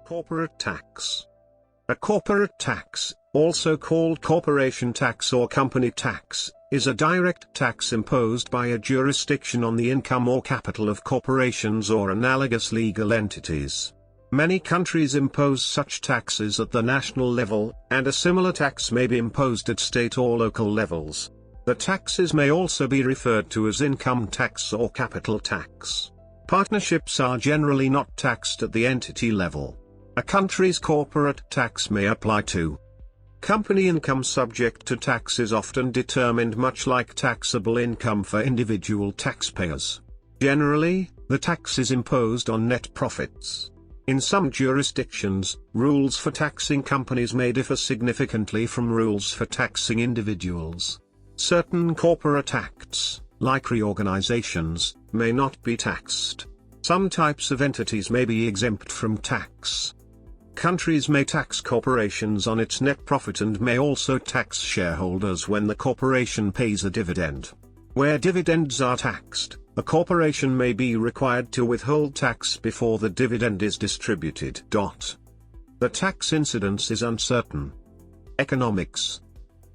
Corporate tax. A corporate tax, also called corporation tax or company tax, is a direct tax imposed by a jurisdiction on the income or capital of corporations or analogous legal entities. Many countries impose such taxes at the national level, and a similar tax may be imposed at state or local levels. The taxes may also be referred to as income tax or capital tax. Partnerships are generally not taxed at the entity level. A country's corporate tax may apply to company income. Subject to tax is often determined much like taxable income for individual taxpayers. Generally, the tax is imposed on net profits. In some jurisdictions, rules for taxing companies may differ significantly from rules for taxing individuals. Certain corporate acts, like reorganizations, may not be taxed. Some types of entities may be exempt from tax. Countries may tax corporations on its net profit and may also tax shareholders when the corporation pays a dividend. Where dividends are taxed, a corporation may be required to withhold tax before the dividend is distributed. The tax incidence is uncertain. Economics.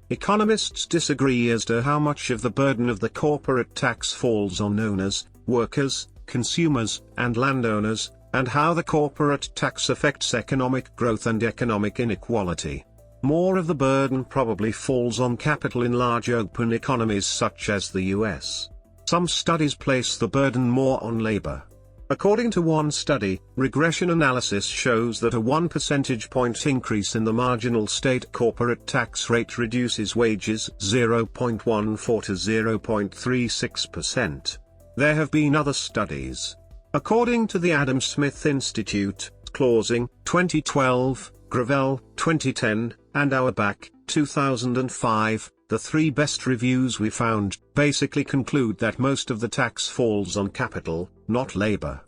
Economists disagree as to how much of the burden of the corporate tax falls on owners, workers, consumers, and landowners, and how the corporate tax affects economic growth and economic inequality. More of the burden probably falls on capital in large open economies such as the US. Some studies place the burden more on labor. According to one study, regression analysis shows that a 1 percentage point increase in the marginal state corporate tax rate reduces wages 0.14 to 0.36%. There have been other studies. According to the Adam Smith Institute, Clausing, 2012, Gravel, 2010, and Auerbach, 2005, the three best reviews we found basically conclude that most of the tax falls on capital, not labor.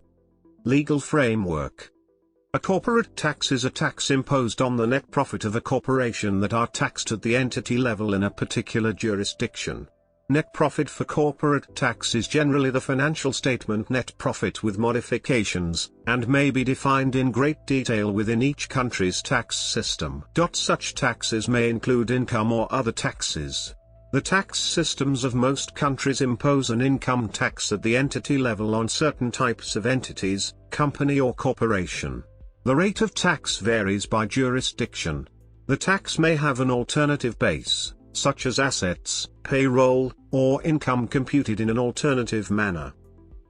Legal framework. A corporate tax is a tax imposed on the net profit of a corporation that are taxed at the entity level in a particular jurisdiction. Net profit for corporate tax is generally the financial statement net profit with modifications, and may be defined in great detail within each country's tax system. Such taxes may include income or other taxes. The tax systems of most countries impose an income tax at the entity level on certain types of entities, company or corporation. The rate of tax varies by jurisdiction. The tax may have an alternative base, such as assets, payroll, or income computed in an alternative manner.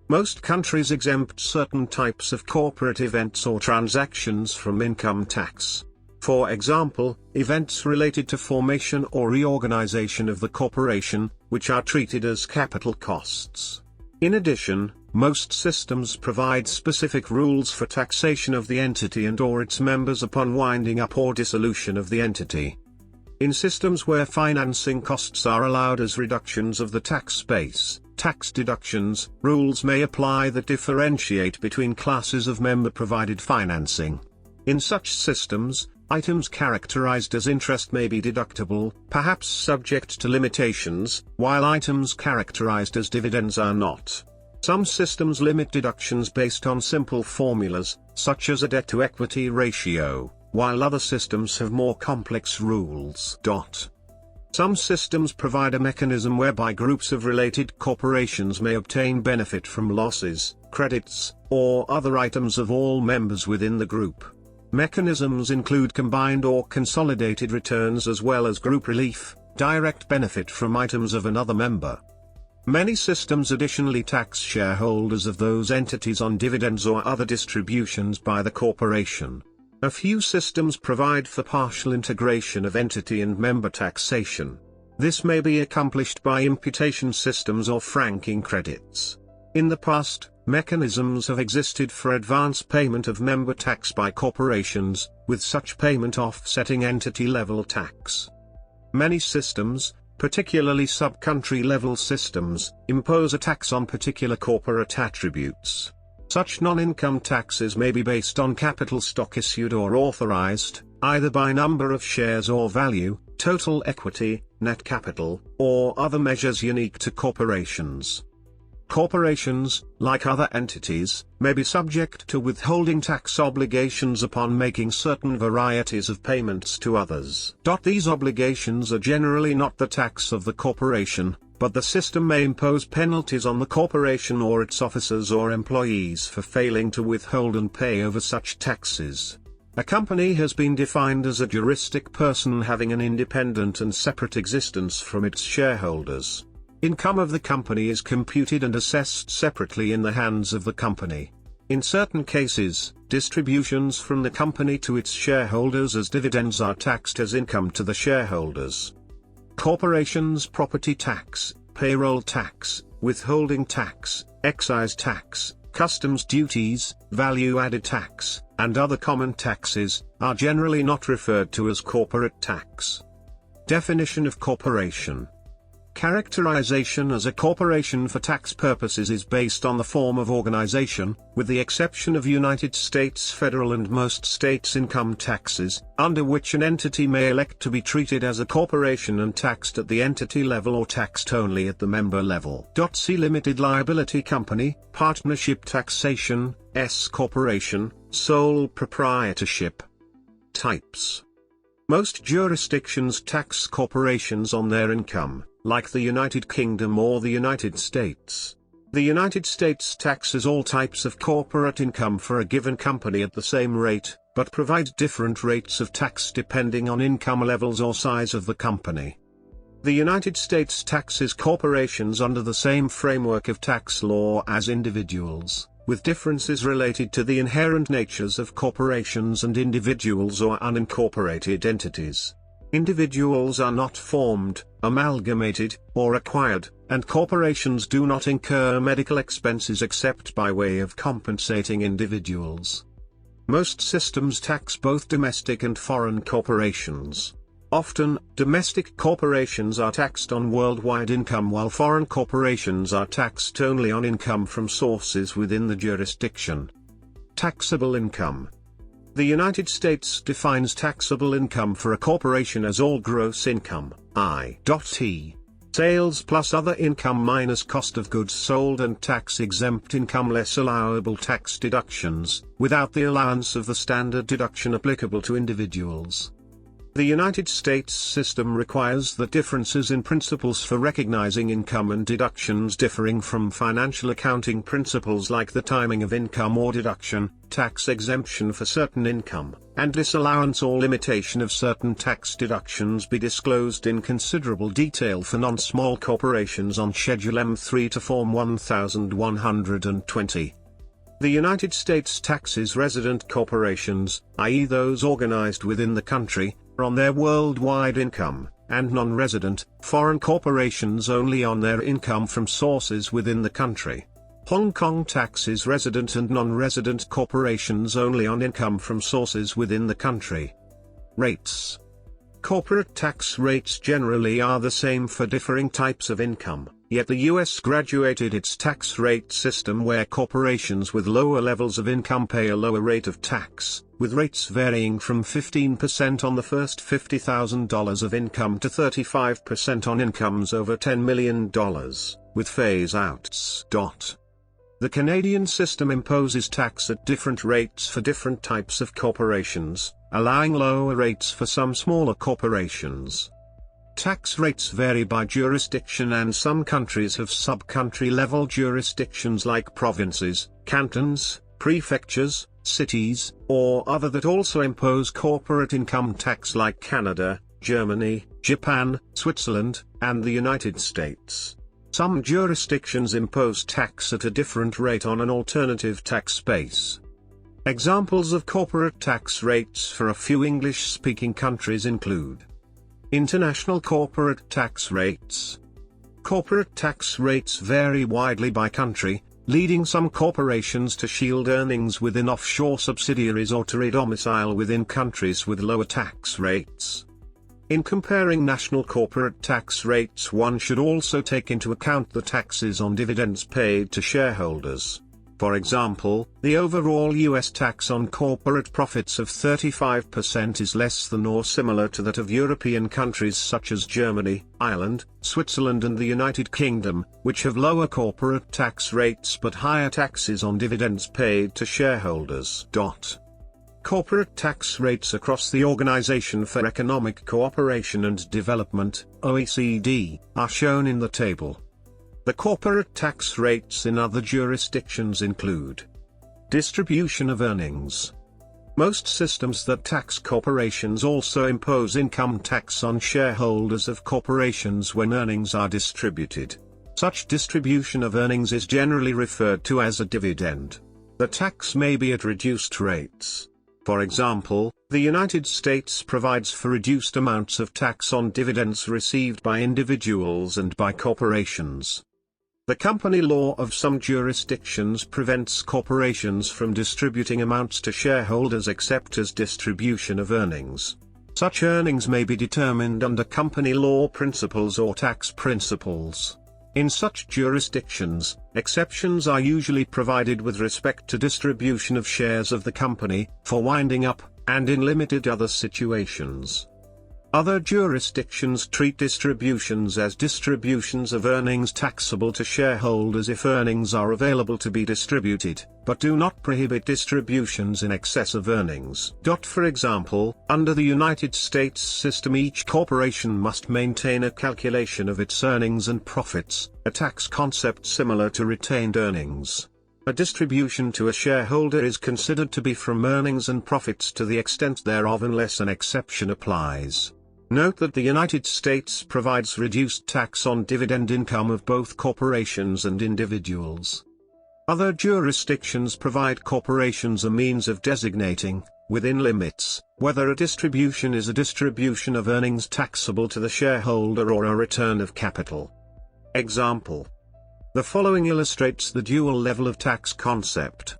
Most countries exempt certain types of corporate events or transactions from income tax. For example, events related to formation or reorganization of the corporation, which are treated as capital costs. In addition, most systems provide specific rules for taxation of the entity and/or its members upon winding up or dissolution of the entity. In systems where financing costs are allowed as reductions of the tax base, tax deductions, rules may apply that differentiate between classes of member-provided financing. In such systems, items characterized as interest may be deductible, perhaps subject to limitations, while items characterized as dividends are not. Some systems limit deductions based on simple formulas, such as a debt-to-equity ratio, while other systems have more complex rules. Some systems provide a mechanism whereby groups of related corporations may obtain benefit from losses, credits, or other items of all members within the group. Mechanisms include combined or consolidated returns as well as group relief, direct benefit from items of another member. Many systems additionally tax shareholders of those entities on dividends or other distributions by the corporation. A few systems provide for partial integration of entity and member taxation. This may be accomplished by imputation systems or franking credits. In the past, mechanisms have existed for advance payment of member tax by corporations, with such payment offsetting entity-level tax. Many systems, particularly sub-country level systems, impose a tax on particular corporate attributes. Such non-income taxes may be based on capital stock issued or authorized, either by number of shares or value, total equity, net capital, or other measures unique to corporations. Corporations, like other entities, may be subject to withholding tax obligations upon making certain varieties of payments to others. These obligations are generally not the tax of the corporation, but the system may impose penalties on the corporation or its officers or employees for failing to withhold and pay over such taxes. A company has been defined as a juristic person having an independent and separate existence from its shareholders. Income of the company is computed and assessed separately in the hands of the company. In certain cases, distributions from the company to its shareholders as dividends are taxed as income to the shareholders. Corporations' property tax, payroll tax, withholding tax, excise tax, customs duties, value-added tax, and other common taxes, are generally not referred to as corporate tax. Definition of corporation. Characterization as a corporation for tax purposes is based on the form of organization, with the exception of United States federal and most states' income taxes, under which an entity may elect to be treated as a corporation and taxed at the entity level or taxed only at the member level. See limited liability company, partnership taxation, S corporation, sole proprietorship. Types. Most jurisdictions tax corporations on their income, like the United Kingdom or the United States. The United States taxes all types of corporate income for a given company at the same rate, but provides different rates of tax depending on income levels or size of the company. The United States taxes corporations under the same framework of tax law as individuals, with differences related to the inherent natures of corporations and individuals or unincorporated entities. Individuals are not formed, amalgamated, or acquired, and corporations do not incur medical expenses except by way of compensating individuals. Most systems tax both domestic and foreign corporations. Often, domestic corporations are taxed on worldwide income while foreign corporations are taxed only on income from sources within the jurisdiction. Taxable income. The United States defines taxable income for a corporation as all gross income, i.e. sales plus other income minus cost of goods sold and tax-exempt income less allowable tax deductions, without the allowance of the standard deduction applicable to individuals. The United States system requires that differences in principles for recognizing income and deductions differing from financial accounting principles like the timing of income or deduction, tax exemption for certain income, and disallowance or limitation of certain tax deductions be disclosed in considerable detail for non-small corporations on Schedule M3 to Form 1120. The United States taxes resident corporations, i.e. those organized within the country, on their worldwide income, and non-resident, foreign corporations only on their income from sources within the country. Hong Kong taxes resident and non-resident corporations only on income from sources within the country. Rates. Corporate tax rates generally are the same for differing types of income, yet the US graduated its tax rate system where corporations with lower levels of income pay a lower rate of tax, with rates varying from 15% on the first $50,000 of income to 35% on incomes over $10 million, with phase-outs. The Canadian system imposes tax at different rates for different types of corporations, allowing lower rates for some smaller corporations. Tax rates vary by jurisdiction and some countries have sub-country level jurisdictions like provinces, cantons, prefectures, cities, or other that also impose corporate income tax like Canada, Germany, Japan, Switzerland, and the United States. Some jurisdictions impose tax at a different rate on an alternative tax base. Examples of corporate tax rates for a few English-speaking countries include international corporate tax rates. Corporate tax rates vary widely by country, leading some corporations to shield earnings within offshore subsidiaries or to redomicile within countries with lower tax rates. In comparing national corporate tax rates, one should also take into account the taxes on dividends paid to shareholders. For example, the overall US tax on corporate profits of 35% is less than or similar to that of European countries such as Germany, Ireland, Switzerland and the United Kingdom, which have lower corporate tax rates but higher taxes on dividends paid to shareholders. Corporate tax rates across the Organization for Economic Cooperation and Development, OECD, are shown in the table. The corporate tax rates in other jurisdictions include distribution of earnings. Most systems that tax corporations also impose income tax on shareholders of corporations when earnings are distributed. Such distribution of earnings is generally referred to as a dividend. The tax may be at reduced rates. For example, the United States provides for reduced amounts of tax on dividends received by individuals and by corporations. The company law of some jurisdictions prevents corporations from distributing amounts to shareholders except as distribution of earnings. Such earnings may be determined under company law principles or tax principles. In such jurisdictions, exceptions are usually provided with respect to distribution of shares of the company, for winding up, and in limited other situations. Other jurisdictions treat distributions as distributions of earnings taxable to shareholders if earnings are available to be distributed, but do not prohibit distributions in excess of earnings. For example, under the United States system each corporation must maintain a calculation of its earnings and profits, a tax concept similar to retained earnings. A distribution to a shareholder is considered to be from earnings and profits to the extent thereof unless an exception applies. Note that the United States provides reduced tax on dividend income of both corporations and individuals. Other jurisdictions provide corporations a means of designating, within limits, whether a distribution is a distribution of earnings taxable to the shareholder or a return of capital. Example. The following illustrates the dual level of tax concept.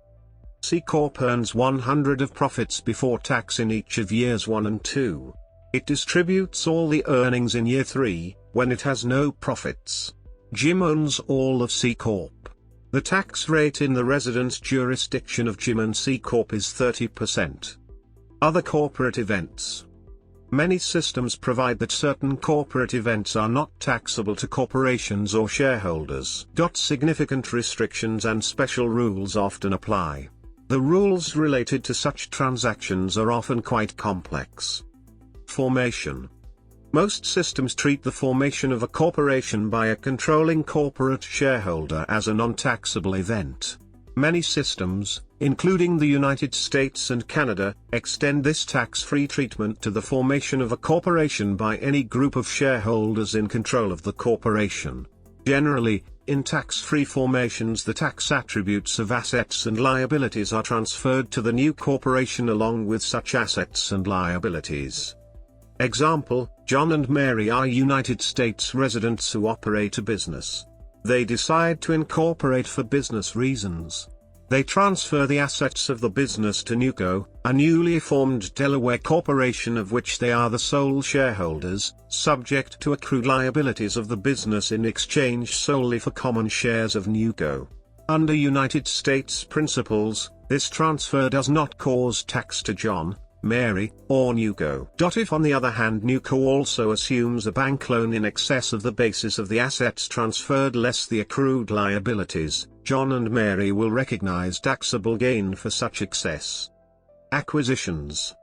C Corp earns 100 of profits before tax in each of years 1 and 2. It distributes all the earnings in year 3, when it has no profits. Jim owns all of C Corp. The tax rate in the resident jurisdiction of Jim and C Corp is 30%. Other corporate events. Many systems provide that certain corporate events are not taxable to corporations or shareholders. Significant restrictions and special rules often apply. The rules related to such transactions are often quite complex. Formation. Most systems treat the formation of a corporation by a controlling corporate shareholder as a non-taxable event. Many systems, including the United States and Canada, extend this tax-free treatment to the formation of a corporation by any group of shareholders in control of the corporation. Generally, in tax-free formations the tax attributes of assets and liabilities are transferred to the new corporation along with such assets and liabilities. Example, John and Mary are United States residents who operate a business. They decide to incorporate for business reasons. They transfer the assets of the business to NewCo, a newly formed Delaware corporation of which they are the sole shareholders, subject to accrued liabilities of the business in exchange solely for common shares of NewCo. Under United States principles, this transfer does not cause tax to John, Mary, or NewCo. If on the other hand NewCo also assumes a bank loan in excess of the basis of the assets transferred less the accrued liabilities, John and Mary will recognize taxable gain for such excess. Acquisitions.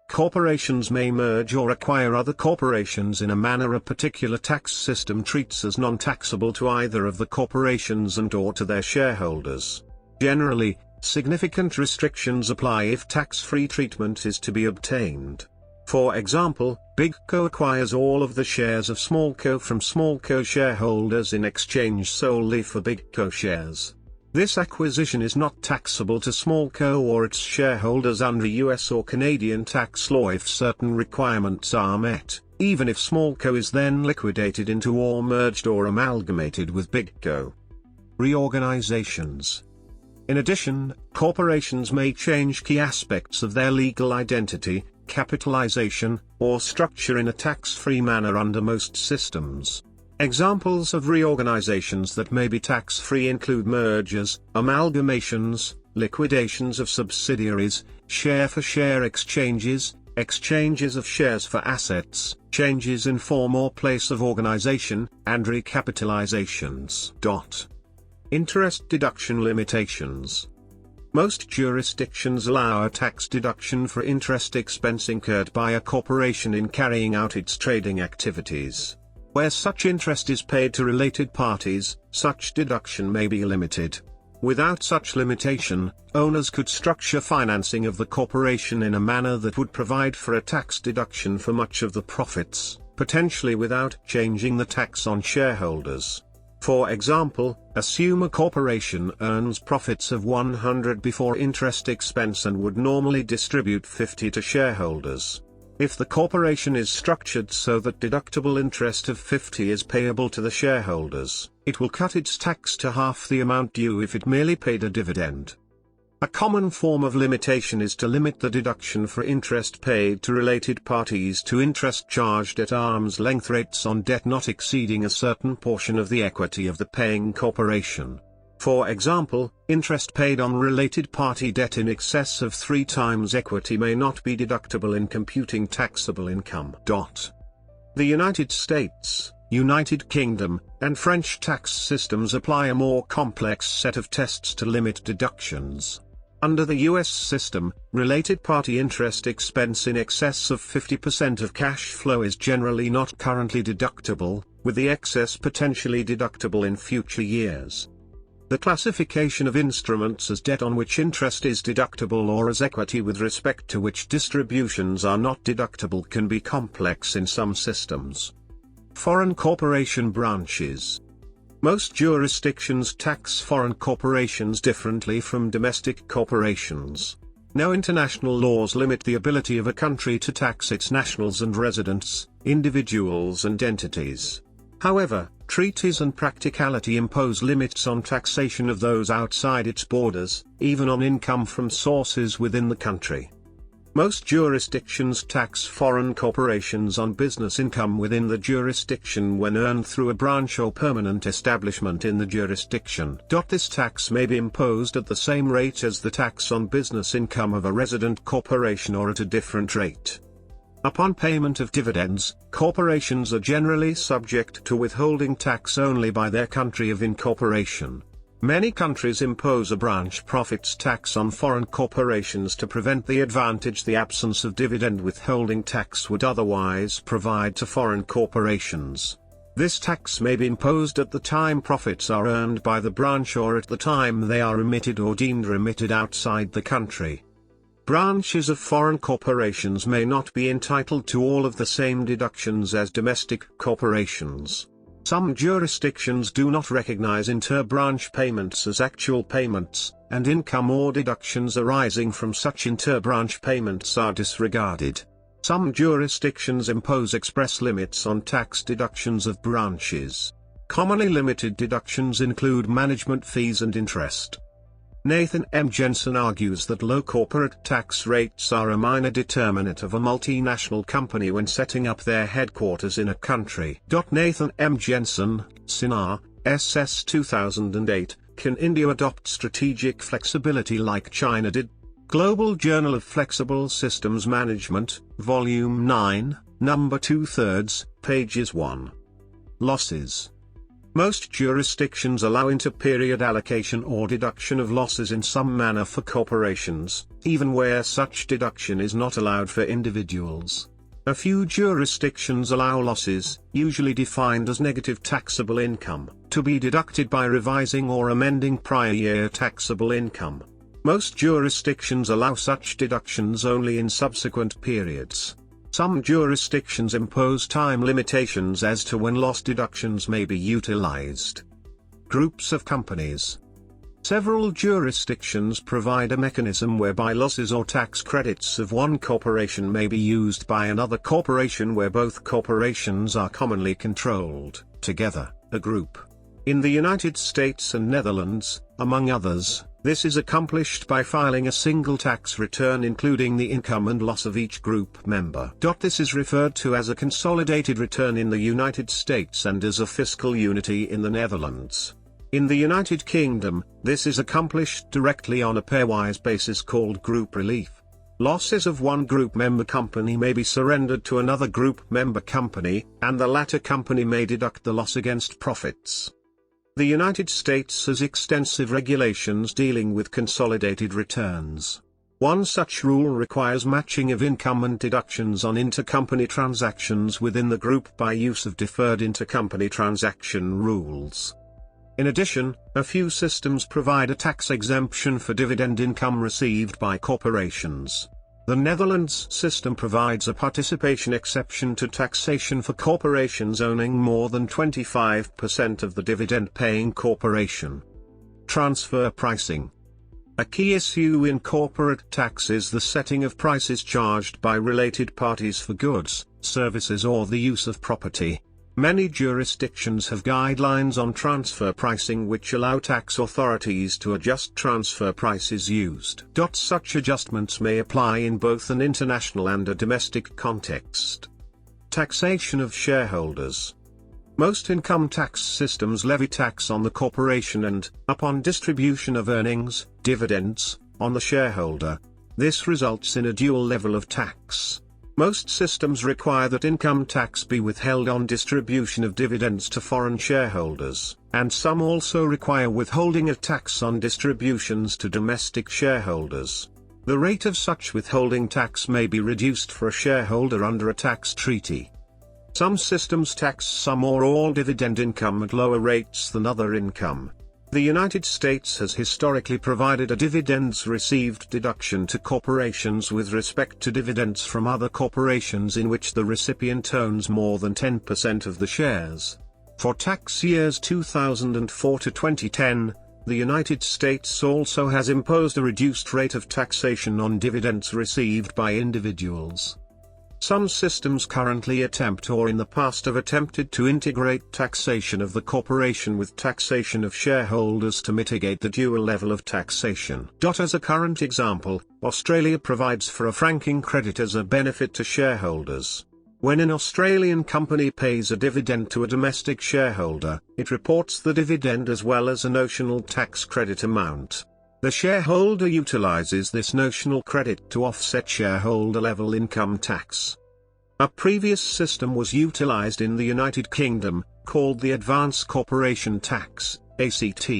Corporations may merge or acquire other corporations in a manner a particular tax system treats as non-taxable to either of the corporations and/or to their shareholders. Generally, significant restrictions apply if tax-free treatment is to be obtained. For example, Big Co acquires all of the shares of Small Co from Small Co shareholders in exchange solely for Big Co shares. This acquisition is not taxable to Small Co or its shareholders under US or Canadian tax law if certain requirements are met, even if Small Co is then liquidated into or merged or amalgamated with Big Co. Reorganizations. In addition, corporations may change key aspects of their legal identity, capitalization, or structure in a tax-free manner under most systems. Examples of reorganizations that may be tax-free include mergers, amalgamations, liquidations of subsidiaries, share-for-share exchanges, exchanges of shares for assets, changes in form or place of organization, and recapitalizations. Interest deduction limitations. Most jurisdictions allow a tax deduction for interest expense incurred by a corporation in carrying out its trading activities. Where such interest is paid to related parties, such deduction may be limited. Without such limitation, owners could structure financing of the corporation in a manner that would provide for a tax deduction for much of the profits, potentially without changing the tax on shareholders. For example, assume a corporation earns profits of 100 before interest expense and would normally distribute 50 to shareholders. If the corporation is structured so that deductible interest of 50 is payable to the shareholders, it will cut its tax to half the amount due if it merely paid a dividend. A common form of limitation is to limit the deduction for interest paid to related parties to interest charged at arm's length rates on debt not exceeding a certain portion of the equity of the paying corporation. For example, interest paid on related party debt in excess of 3 times equity may not be deductible in computing taxable income. The United States, United Kingdom, and French tax systems apply a more complex set of tests to limit deductions. Under the US system, related party interest expense in excess of 50% of cash flow is generally not currently deductible, with the excess potentially deductible in future years. The classification of instruments as debt on which interest is deductible or as equity with respect to which distributions are not deductible can be complex in some systems. Foreign corporation branches. Most jurisdictions tax foreign corporations differently from domestic corporations. No international laws limit the ability of a country to tax its nationals and residents, individuals and entities. However, treaties and practicality impose limits on taxation of those outside its borders, even on income from sources within the country. Most jurisdictions tax foreign corporations on business income within the jurisdiction when earned through a branch or permanent establishment in the jurisdiction. This tax may be imposed at the same rate as the tax on business income of a resident corporation or at a different rate. Upon payment of dividends, corporations are generally subject to withholding tax only by their country of incorporation. Many countries impose a branch profits tax on foreign corporations to prevent the advantage the absence of dividend withholding tax would otherwise provide to foreign corporations. This tax may be imposed at the time profits are earned by the branch or at the time they are remitted or deemed remitted outside the country. Branches of foreign corporations may not be entitled to all of the same deductions as domestic corporations. Some jurisdictions do not recognize inter-branch payments as actual payments, and income or deductions arising from such inter-branch payments are disregarded. Some jurisdictions impose express limits on tax deductions of branches. Commonly limited deductions include management fees and interest. Nathan M. Jensen argues that low corporate tax rates are a minor determinant of a multinational company when setting up their headquarters in a country. Nathan M. Jensen, Sinar, SS 2008, Can India Adopt Strategic Flexibility Like China Did? Global Journal of Flexible Systems Management, Volume 9, Number 2/3, pages 1. Losses. Most jurisdictions allow inter-period allocation or deduction of losses in some manner for corporations, even where such deduction is not allowed for individuals. A few jurisdictions allow losses, usually defined as negative taxable income, to be deducted by revising or amending prior year taxable income. Most jurisdictions allow such deductions only in subsequent periods. Some jurisdictions impose time limitations as to when loss deductions may be utilized. Groups of companies. Several jurisdictions provide a mechanism whereby losses or tax credits of one corporation may be used by another corporation where both corporations are commonly controlled, together, a group. In the United States and Netherlands, Among others, this is accomplished by filing a single tax return including the income and loss of each group member. This is referred to as a consolidated return in the United States and as a fiscal unity in the Netherlands. In the United Kingdom, this is accomplished directly on a pairwise basis called group relief. Losses of one group member company may be surrendered to another group member company, and the latter company may deduct the loss against profits. The United States has extensive regulations dealing with consolidated returns. One such rule requires matching of income and deductions on intercompany transactions within the group by use of deferred intercompany transaction rules. In addition, a few systems provide a tax exemption for dividend income received by corporations. The Netherlands system provides a participation exception to taxation for corporations owning more than 25% of the dividend-paying corporation. Transfer pricing. A key issue in corporate tax is the setting of prices charged by related parties for goods, services or the use of property. Many jurisdictions have guidelines on transfer pricing which allow tax authorities to adjust transfer prices used. Such adjustments may apply in both an international and a domestic context. Taxation of shareholders. Most income tax systems levy tax on the corporation and, upon distribution of earnings, dividends, on the shareholder. This results in a dual level of tax. Most systems require that income tax be withheld on distribution of dividends to foreign shareholders, and some also require withholding of tax on distributions to domestic shareholders. The rate of such withholding tax may be reduced for a shareholder under a tax treaty. Some systems tax some or all dividend income at lower rates than other income. The United States has historically provided a dividends received deduction to corporations with respect to dividends from other corporations in which the recipient owns more than 10% of the shares. For tax years 2004 to 2010, the United States also has imposed a reduced rate of taxation on dividends received by individuals. Some systems currently attempt or in the past have attempted to integrate taxation of the corporation with taxation of shareholders to mitigate the dual level of taxation. As a current example, Australia provides for a franking credit as a benefit to shareholders. When an Australian company pays a dividend to a domestic shareholder, it reports the dividend as well as a notional tax credit amount. The shareholder utilizes this notional credit to offset shareholder-level income tax. A previous system was utilized in the United Kingdom, called the Advance Corporation Tax, ACT.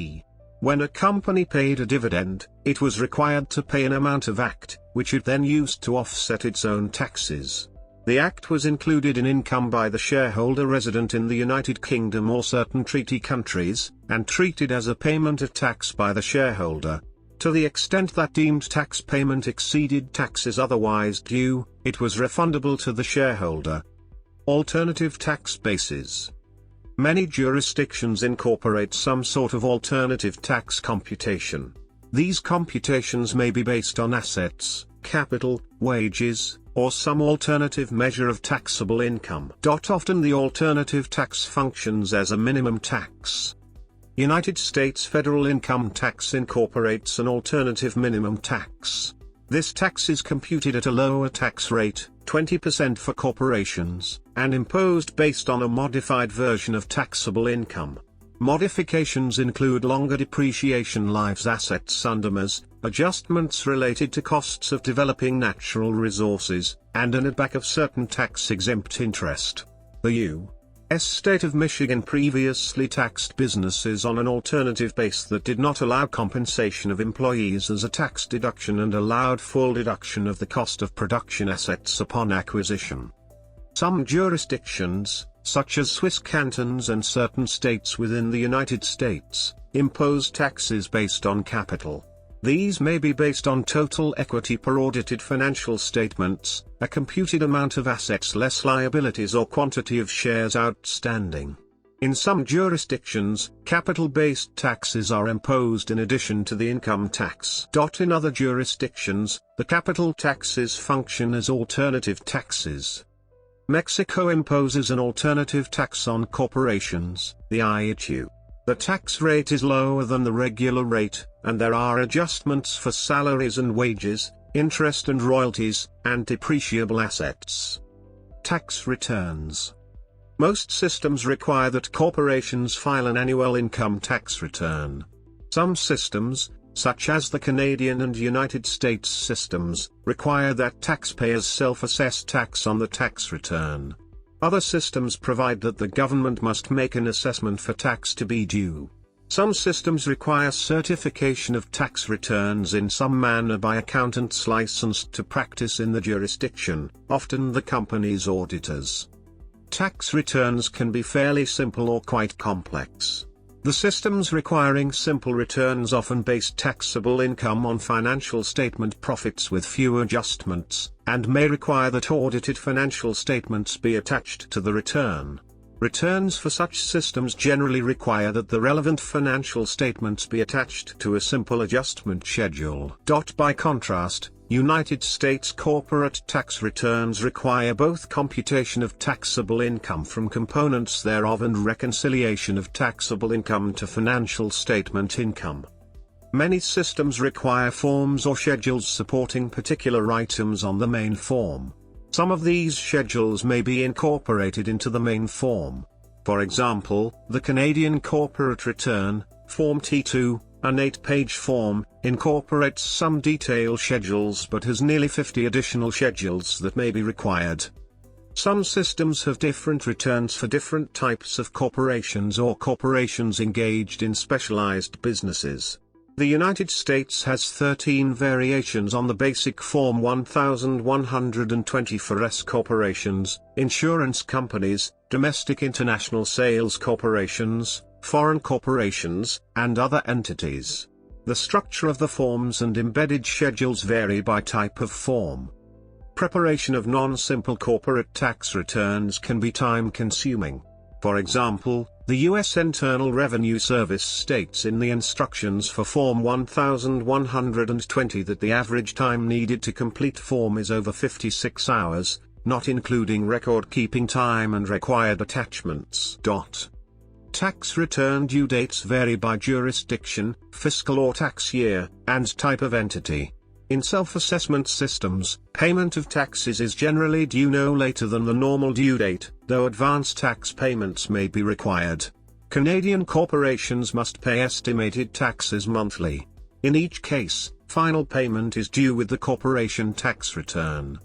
When a company paid a dividend, it was required to pay an amount of ACT, which it then used to offset its own taxes. The ACT was included in income by the shareholder resident in the United Kingdom or certain treaty countries, and treated as a payment of tax by the shareholder. To the extent that deemed tax payment exceeded taxes otherwise due, it was refundable to the shareholder. Alternative tax bases. Many jurisdictions incorporate some sort of alternative tax computation. These computations may be based on assets, capital, wages, or some alternative measure of taxable income. Often the alternative tax functions as a minimum tax. United States federal income tax incorporates an alternative minimum tax. This tax is computed at a lower tax rate, 20% for corporations, and imposed based on a modified version of taxable income. Modifications include longer depreciation lives assets under MAS, adjustments related to costs of developing natural resources, and an add-back of certain tax-exempt interest. The U.S. state of Michigan previously taxed businesses on an alternative base that did not allow compensation of employees as a tax deduction and allowed full deduction of the cost of production assets upon acquisition. Some jurisdictions, such as Swiss cantons and certain states within the United States, impose taxes based on capital. These may be based on total equity per audited financial statements, a computed amount of assets less liabilities or quantity of shares outstanding. In some jurisdictions, capital-based taxes are imposed in addition to the income tax. In other jurisdictions, the capital taxes function as alternative taxes. Mexico imposes an alternative tax on corporations, the IHU. The tax rate is lower than the regular rate, and there are adjustments for salaries and wages, interest and royalties, and depreciable assets. Tax returns. Most systems require that corporations file an annual income tax return. Some systems, such as the Canadian and United States systems, require that taxpayers self-assess tax on the tax return. Other systems provide that the government must make an assessment for tax to be due. Some systems require certification of tax returns in some manner by accountants licensed to practice in the jurisdiction, often the company's auditors. Tax returns can be fairly simple or quite complex. The systems requiring simple returns often base taxable income on financial statement profits with few adjustments, and may require that audited financial statements be attached to the return. Returns for such systems generally require that the relevant financial statements be attached to a simple adjustment schedule. By contrast, United States corporate tax returns require both computation of taxable income from components thereof and reconciliation of taxable income to financial statement income. Many systems require forms or schedules supporting particular items on the main form. Some of these schedules may be incorporated into the main form. For example, the Canadian Corporate Return, Form T2, an 8-page form, incorporates some detail schedules but has nearly 50 additional schedules that may be required. Some systems have different returns for different types of corporations or corporations engaged in specialized businesses. The United States has 13 variations on the basic Form 1120 for S corporations, insurance companies, domestic international sales corporations, foreign corporations, and other entities. The structure of the forms and embedded schedules vary by type of form. Preparation of non-simple corporate tax returns can be time-consuming. For example, the U.S. Internal Revenue Service states in the instructions for Form 1120 that the average time needed to complete form is over 56 hours, not including record-keeping time and required attachments. Tax return due dates vary by jurisdiction, fiscal or tax year, and type of entity. In self-assessment systems, payment of taxes is generally due no later than the normal due date, though advance tax payments may be required. Canadian corporations must pay estimated taxes monthly. In each case, final payment is due with the corporation tax return.